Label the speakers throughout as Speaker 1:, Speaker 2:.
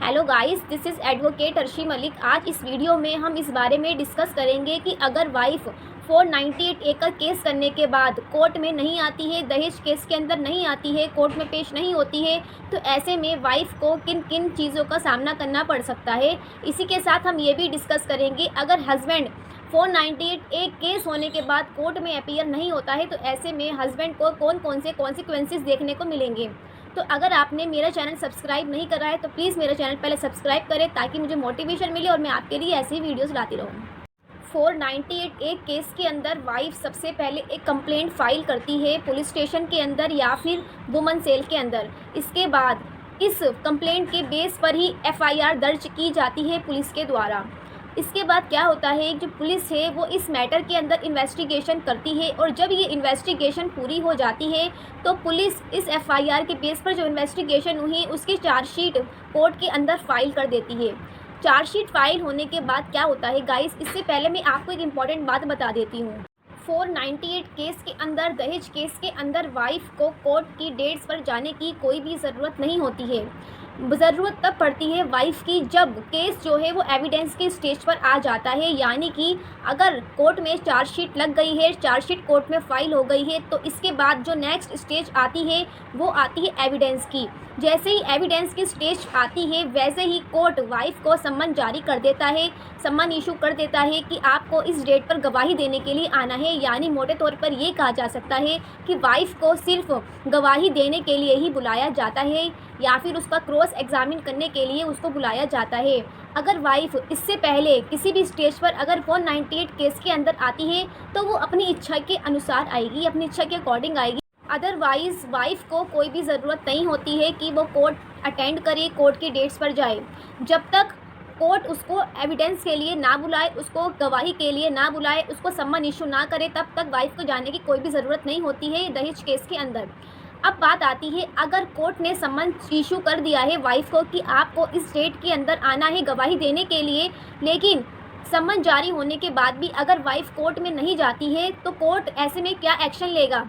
Speaker 1: Hello guys, this is advocate Arshi Malik. आज इस video में हम इस बारे में डिस्कस करेंगे कि अगर वाइफ 498A का केस करने के बाद कोर्ट में नहीं आती है, दहेज केस के अंदर नहीं आती है, कोर्ट में पेश नहीं होती है, तो ऐसे में वाइफ को किन किन चीज़ों का सामना करना पड़ सकता है। इसी के साथ हम ये भी डिस्कस करेंगे, अगर हस्बैंड 498A केस होने के बाद कोर्ट में अपीयर नहीं होता है तो ऐसे में हस्बैंड को कौन कौन से कॉन्सिक्वेंसेस देखने को मिलेंगे। तो अगर आपने मेरा चैनल सब्सक्राइब नहीं करा है तो प्लीज़ मेरा चैनल पहले सब्सक्राइब करें ताकि मुझे मोटिवेशन मिले और मैं आपके लिए ऐसी वीडियोस लाती रहूँ। 498A केस के अंदर वाइफ सबसे पहले एक कंप्लेंट फाइल करती है पुलिस स्टेशन के अंदर या फिर वुमन सेल के अंदर। इसके बाद इस कंप्लेंट के बेस पर ही FIR दर्ज की जाती है पुलिस के द्वारा। इसके बाद क्या होता है, जो पुलिस है वो इस मैटर के अंदर इन्वेस्टिगेशन करती है और जब ये इन्वेस्टिगेशन पूरी हो जाती है तो पुलिस इस FIR के बेस पर जो इन्वेस्टिगेशन हुई है उसकी चार्जशीट कोर्ट के अंदर फाइल कर देती है। चार्जशीट फाइल होने के बाद क्या होता है गाइस, इससे पहले मैं आपको एक इम्पॉर्टेंट बात बता देती हूँ। 498 केस के अंदर, दहेज केस के अंदर वाइफ को कोर्ट की डेट्स पर जाने की कोई भी ज़रूरत नहीं होती है। ज़रूरत तब पड़ती है वाइफ की जब केस जो है वो एविडेंस के स्टेज पर आ जाता है, यानी कि अगर कोर्ट में चार्जशीट लग गई है, चार्जशीट कोर्ट में फाइल हो गई है, तो इसके बाद जो नेक्स्ट स्टेज आती है वो आती है एविडेंस की। जैसे ही एविडेंस की स्टेज आती है वैसे ही कोर्ट वाइफ को सम्मन जारी कर देता है, सम्मन इशू कर देता है कि आपको इस डेट पर गवाही देने के लिए आना है। यानी मोटे तौर पर ये कहा जा सकता है कि वाइफ को सिर्फ गवाही देने के लिए ही बुलाया जाता है या फिर उसका क्रॉस एग्जामिन करने के लिए उसको बुलाया जाता है। अगर वाइफ इससे पहले किसी भी स्टेज पर अगर 498 केस के अंदर आती है तो वो अपनी इच्छा के अनुसार आएगी, अपनी इच्छा के अकॉर्डिंग आएगी। अदरवाइज़ वाइफ को कोई भी ज़रूरत नहीं होती है कि वो कोर्ट अटेंड करे, कोर्ट की डेट्स पर जाए। जब तक कोर्ट उसको एविडेंस के लिए ना बुलाए, उसको गवाही के लिए ना बुलाए, उसको सम्मन इशू ना करे, तब तक वाइफ को जाने की कोई भी ज़रूरत नहीं होती है दहेज केस के अंदर। अब बात आती है, अगर कोर्ट ने सम्मन इशू कर दिया है वाइफ को कि आपको इस डेट के अंदर आना है गवाही देने के लिए, लेकिन सम्मन जारी होने के बाद भी अगर वाइफ कोर्ट में नहीं जाती है तो कोर्ट ऐसे में क्या एक्शन लेगा।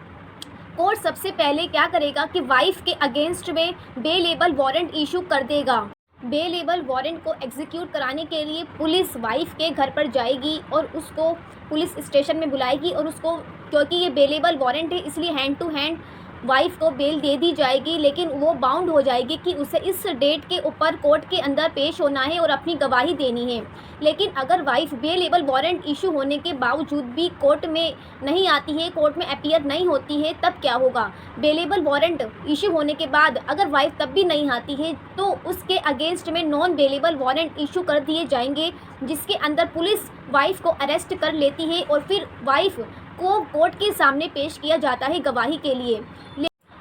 Speaker 1: कोर्ट सबसे पहले क्या करेगा कि वाइफ के अगेंस्ट में बेलेबल वारंट इशू कर देगा। बेलेबल वारंट को एग्जीक्यूट कराने के लिए पुलिस वाइफ के घर पर जाएगी और उसको पुलिस स्टेशन में बुलाएगी और उसको, क्योंकि ये बेलेबल वारंट है इसलिए हैंड टू हैंड वाइफ को बेल दे दी जाएगी, लेकिन वो बाउंड हो जाएगी कि उसे इस डेट के ऊपर कोर्ट के अंदर पेश होना है और अपनी गवाही देनी है। लेकिन अगर वाइफ बेलेबल वारंट इशू होने के बावजूद भी कोर्ट में नहीं आती है, कोर्ट में अपीयर नहीं होती है, तब क्या होगा। बेलेबल वारंट इशू होने के बाद अगर वाइफ तब भी नहीं आती है तो उसके अगेंस्ट में नॉन बेलेबल वारंट इशू कर दिए जाएंगे, जिसके अंदर पुलिस वाइफ को अरेस्ट कर लेती है और फिर वाइफ को कोर्ट के सामने पेश किया जाता है गवाही के लिए।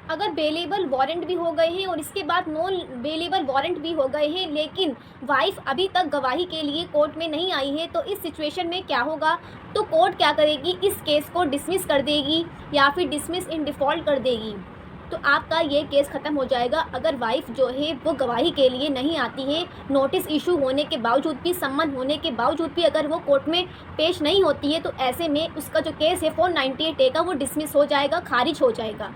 Speaker 1: अगर बेलेबल वारंट भी हो गए हैं और इसके बाद नॉन बेलेबल वारंट भी हो गए हैं लेकिन वाइफ अभी तक गवाही के लिए कोर्ट में नहीं आई है, तो इस सिचुएशन में क्या होगा, तो कोर्ट क्या करेगी, इस केस को डिसमिस कर देगी या फिर डिसमिस इन डिफ़ॉल्ट कर देगी। तो आपका ये केस ख़त्म हो जाएगा। अगर वाइफ जो है वो गवाही के लिए नहीं आती है, नोटिस इशू होने के बावजूद भी, सम्मन होने के बावजूद भी अगर वो कोर्ट में पेश नहीं होती है, तो ऐसे में उसका जो केस है 498A का वो डिसमिस हो जाएगा, खारिज हो जाएगा।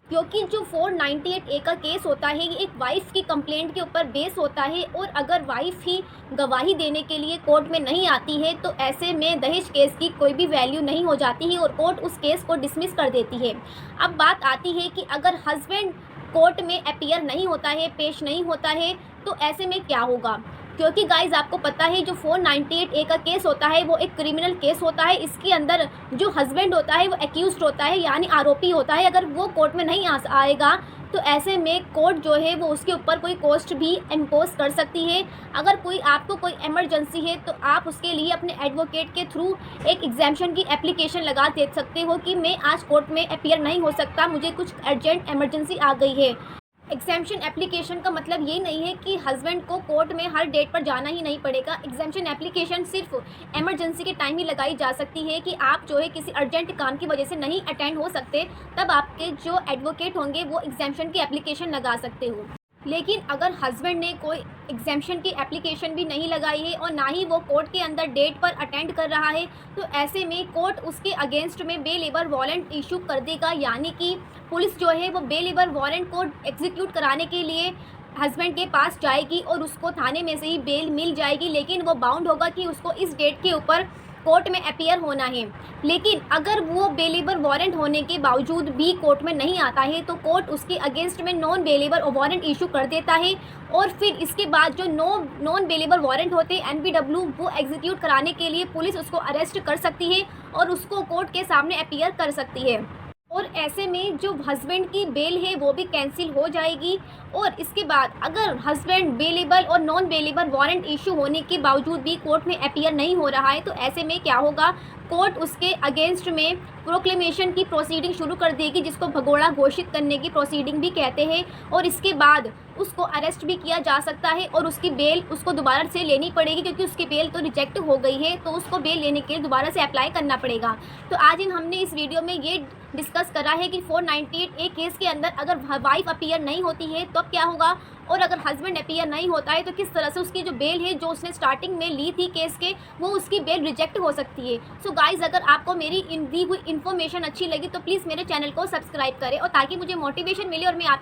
Speaker 1: क्योंकि जो 498A का केस होता है ये एक वाइफ की कंप्लेंट के ऊपर बेस होता है और अगर वाइफ ही गवाही देने के लिए कोर्ट में नहीं आती है तो ऐसे में दहेज केस की कोई भी वैल्यू नहीं हो जाती है और कोर्ट उस केस को डिसमिस कर देती है। अब बात आती है कि अगर हस्बैंड कोर्ट में अपीयर नहीं होता है, पेश नहीं होता है, तो ऐसे में क्या होगा। क्योंकि गाइज आपको पता है जो 498A का केस होता है वो एक क्रिमिनल केस होता है। इसके अंदर जो हस्बैंड होता है वो एक्यूज्ड होता है, यानी आरोपी होता है। अगर वो कोर्ट में नहीं आएगा तो ऐसे में कोर्ट जो है वो उसके ऊपर कोई कॉस्ट भी इम्पोज कर सकती है। अगर आपको कोई इमरजेंसी है तो आप उसके लिए अपने एडवोकेट के थ्रू एक एग्जाम्पशन की एप्लीकेशन लगा दे सकते हो कि मैं आज कोर्ट में अपीयर नहीं हो सकता, मुझे कुछ अर्जेंट इमरजेंसी आ गई है। एग्जाम्पशन एप्लीकेशन का मतलब ये नहीं है कि हस्बैंड को कोर्ट में हर डेट पर जाना ही नहीं पड़ेगा। एग्जाम्पशन एप्लीकेशन सिर्फ इमरजेंसी के टाइम ही लगाई जा सकती है कि आप जो है किसी अर्जेंट काम की वजह से नहीं अटेंड हो सकते, तब आपके जो एडवोकेट होंगे वो एग्जाम्पशन की एप्लीकेशन लगा सकते हो। लेकिन अगर हस्बैंड ने कोई एग्जाम्पशन की एप्लीकेशन भी नहीं लगाई है और ना ही वो कोर्ट के अंदर डेट पर अटेंड कर रहा है, तो ऐसे में कोर्ट उसके अगेंस्ट में बेलेबल वारंट इशू कर देगा। यानी कि पुलिस जो है वो बेलेबल वारंट को एग्जीक्यूट कराने के लिए हस्बैंड के पास जाएगी और उसको थाने में से ही बेल मिल जाएगी, लेकिन वो बाउंड होगा कि उसको इस डेट के ऊपर कोर्ट में अपीयर होना है। लेकिन अगर वो बेलेबल वारंट होने के बावजूद भी कोर्ट में नहीं आता है तो कोर्ट उसके अगेंस्ट में नॉन बेलेबल वारंट इशू कर देता है, और फिर इसके बाद जो नॉन बेलेबल वारंट होते हैं NBW, वो एग्जीक्यूट कराने के लिए पुलिस उसको अरेस्ट कर सकती है और उसको कोर्ट के सामने अपीयर कर सकती है। और ऐसे में जो हस्बैंड की बेल है वो भी कैंसिल हो जाएगी। और इसके बाद अगर हस्बैंड बेलेबल और नॉन बेलेबल वारंट इशू होने के बावजूद भी कोर्ट में अपीयर नहीं हो रहा है तो ऐसे में क्या होगा, कोर्ट उसके अगेंस्ट में प्रोक्लेमेशन की प्रोसीडिंग शुरू कर देगी, जिसको भगोड़ा घोषित करने की प्रोसीडिंग भी कहते हैं। और इसके बाद उसको अरेस्ट भी किया जा सकता है और उसकी बेल उसको दोबारा से लेनी पड़ेगी, क्योंकि उसकी बेल तो रिजेक्ट हो गई है, तो उसको बेल लेने के लिए दोबारा से अप्लाई करना पड़ेगा। तो आज हमने इस वीडियो में ये डिस्कस करा है कि 498A केस के अंदर अगर वाइफ अपीयर नहीं होती है तो क्या होगा, और अगर हस्बैंड अपीयर नहीं होता है तो किस तरह से उसकी जो बेल है जो उसने स्टार्टिंग में ली थी केस के, वो उसकी बेल रिजेक्ट हो सकती है। सो गाइज, अगर आपको मेरी दी हुई इन्फॉर्मेशन अच्छी लगी तो प्लीज़ मेरे चैनल को सब्सक्राइब करें, और ताकि मुझे मोटिवेशन मिले और मैं आप